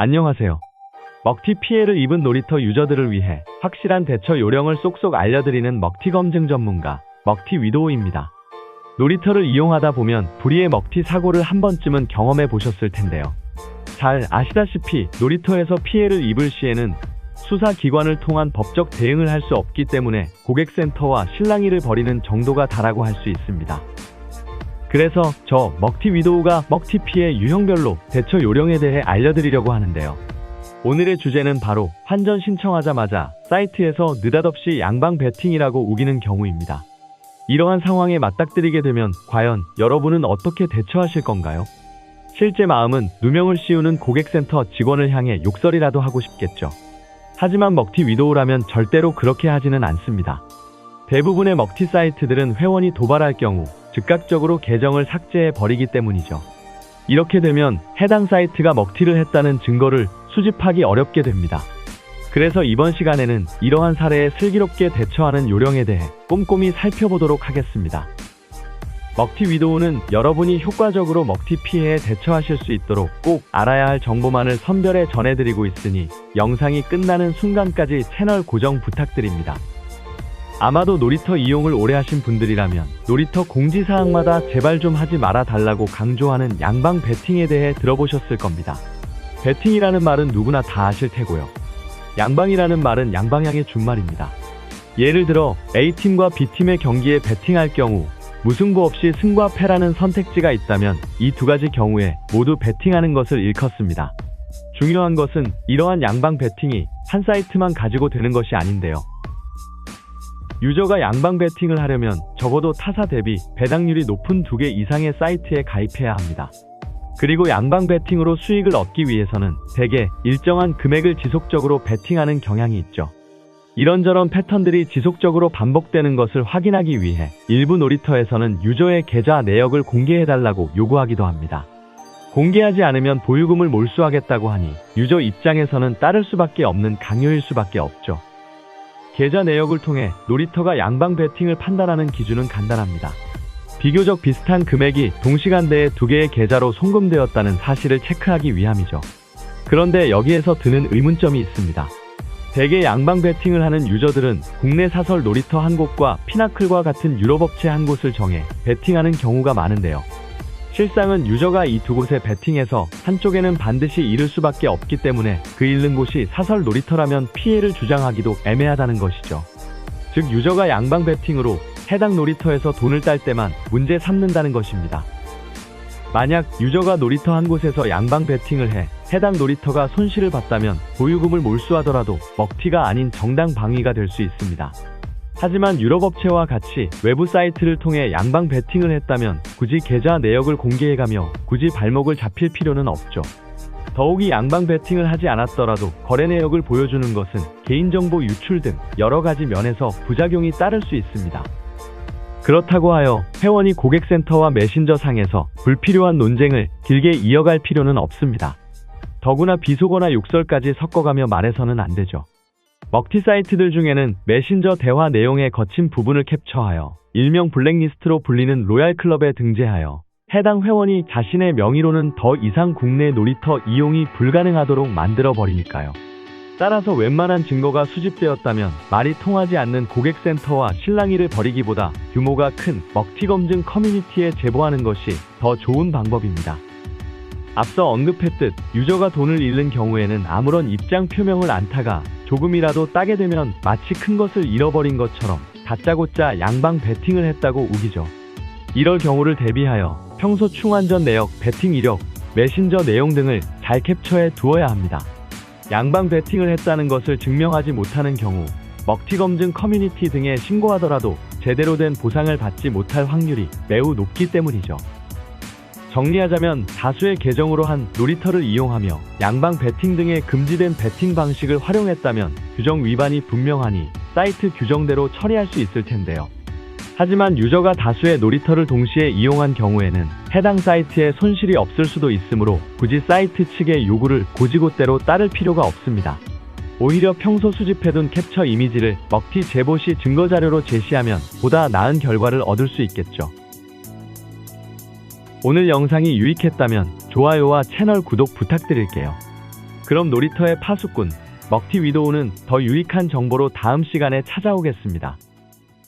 안녕하세요. 먹튀 피해를 입은 놀이터 유저들을 위해 확실한 대처 요령을 쏙쏙 알려드리는 먹튀 검증 전문가, 먹튀 위도우입니다. 놀이터를 이용하다 보면 불의의 먹튀 사고를 한 번쯤은 경험해 보셨을 텐데요. 잘 아시다시피 놀이터에서 피해를 입을 시에는 수사기관을 통한 법적 대응을 할 수 없기 때문에 고객센터와 실랑이를 벌이는 정도가 다라고 할 수 있습니다. 그래서 저 먹튀 위도우가 먹튀 피해 유형별로 대처 요령에 대해 알려드리려고 하는데요. 오늘의 주제는 바로 환전 신청하자마자 사이트에서 느닷없이 양방 베팅이라고 우기는 경우입니다. 이러한 상황에 맞닥뜨리게 되면 과연 여러분은 어떻게 대처하실 건가요? 실제 마음은 누명을 씌우는 고객센터 직원을 향해 욕설이라도 하고 싶겠죠. 하지만 먹튀 위도우라면 절대로 그렇게 하지는 않습니다. 대부분의 먹튀 사이트들은 회원이 도발할 경우 즉각적으로 계정을 삭제해 버리기 때문이죠. 이렇게 되면 해당 사이트가 먹튀를 했다는 증거를 수집하기 어렵게 됩니다. 그래서 이번 시간에는 이러한 사례에 슬기롭게 대처하는 요령에 대해 꼼꼼히 살펴보도록 하겠습니다. 먹튀 위도우는 여러분이 효과적으로 먹튀 피해에 대처하실 수 있도록 꼭 알아야 할 정보만을 선별해 전해드리고 있으니 영상이 끝나는 순간까지 채널 고정 부탁드립니다. 아마도 놀이터 이용을 오래 하신 분들이라면 놀이터 공지사항마다 제발 좀 하지 말아 달라고 강조하는 양방 베팅에 대해 들어보셨을 겁니다. 베팅이라는 말은 누구나 다 아실 테고요. 양방이라는 말은 양방향의 준말입니다. 예를 들어 A팀과 B팀의 경기에 베팅할 경우 무승부 없이 승과 패라는 선택지가 있다면 이 두 가지 경우에 모두 베팅하는 것을 일컫습니다. 중요한 것은 이러한 양방 베팅이 한 사이트만 가지고 되는 것이 아닌데요. 유저가 양방 베팅을 하려면 적어도 타사 대비 배당률이 높은 2개 이상의 사이트에 가입해야 합니다. 그리고 양방 베팅으로 수익을 얻기 위해서는 대개 일정한 금액을 지속적으로 베팅하는 경향이 있죠. 이런저런 패턴들이 지속적으로 반복되는 것을 확인하기 위해 일부 놀이터에서는 유저의 계좌 내역을 공개해달라고 요구하기도 합니다. 공개하지 않으면 보유금을 몰수하겠다고 하니 유저 입장에서는 따를 수밖에 없는 강요일 수밖에 없죠. 계좌 내역을 통해 놀이터가 양방 베팅을 판단하는 기준은 간단합니다. 비교적 비슷한 금액이 동시간대에 2개의 계좌로 송금되었다는 사실을 체크하기 위함이죠. 그런데 여기에서 드는 의문점이 있습니다. 대개 양방 베팅을 하는 유저들은 국내 사설 놀이터 한 곳과 피나클과 같은 유럽업체 한 곳을 정해 베팅하는 경우가 많은데요. 실상은 유저가 이 두 곳에 베팅해서 한쪽에는 반드시 잃을 수밖에 없기 때문에 그 잃는 곳이 사설 놀이터라면 피해를 주장하기도 애매하다는 것이죠. 즉 유저가 양방 베팅으로 해당 놀이터에서 돈을 딸 때만 문제 삼는다는 것입니다. 만약 유저가 놀이터 한 곳에서 양방 베팅을 해 해당 놀이터가 손실을 봤다면 보유금을 몰수하더라도 먹튀가 아닌 정당 방위가 될 수 있습니다. 하지만 유럽업체와 같이 외부 사이트를 통해 양방 베팅을 했다면 굳이 계좌 내역을 공개해가며 굳이 발목을 잡힐 필요는 없죠. 더욱이 양방 베팅을 하지 않았더라도 거래 내역을 보여주는 것은 개인정보 유출 등 여러가지 면에서 부작용이 따를 수 있습니다. 그렇다고 하여 회원이 고객센터와 메신저 상에서 불필요한 논쟁을 길게 이어갈 필요는 없습니다. 더구나 비속어나 욕설까지 섞어가며 말해서는 안 되죠. 먹튀 사이트들 중에는 메신저 대화 내용의 거친 부분을 캡처하여 일명 블랙리스트로 불리는 로얄클럽에 등재하여 해당 회원이 자신의 명의로는 더 이상 국내 놀이터 이용이 불가능하도록 만들어버리니까요. 따라서 웬만한 증거가 수집되었다면 말이 통하지 않는 고객센터와 실랑이를 벌이기보다 규모가 큰 먹튀 검증 커뮤니티에 제보하는 것이 더 좋은 방법입니다. 앞서 언급했듯 유저가 돈을 잃는 경우에는 아무런 입장 표명을 않다가 조금이라도 따게 되면 마치 큰 것을 잃어버린 것처럼 다짜고짜 양방 베팅을 했다고 우기죠. 이럴 경우를 대비하여 평소 충환전 내역, 베팅 이력, 메신저 내용 등을 잘 캡처해 두어야 합니다. 양방 베팅을 했다는 것을 증명하지 못하는 경우 먹튀 검증 커뮤니티 등에 신고하더라도 제대로 된 보상을 받지 못할 확률이 매우 높기 때문이죠. 정리하자면 다수의 계정으로 한 놀이터를 이용하며 양방 베팅 등의 금지된 베팅 방식을 활용했다면 규정 위반이 분명하니 사이트 규정대로 처리할 수 있을 텐데요. 하지만 유저가 다수의 놀이터를 동시에 이용한 경우에는 해당 사이트에 손실이 없을 수도 있으므로 굳이 사이트 측의 요구를 고지고대로 따를 필요가 없습니다. 오히려 평소 수집해둔 캡처 이미지를 먹튀 제보 시 증거자료로 제시하면 보다 나은 결과를 얻을 수 있겠죠. 오늘 영상이 유익했다면 좋아요와 채널 구독 부탁드릴게요. 그럼 놀이터의 파수꾼, 먹튀 위도우는 더 유익한 정보로 다음 시간에 찾아오겠습니다.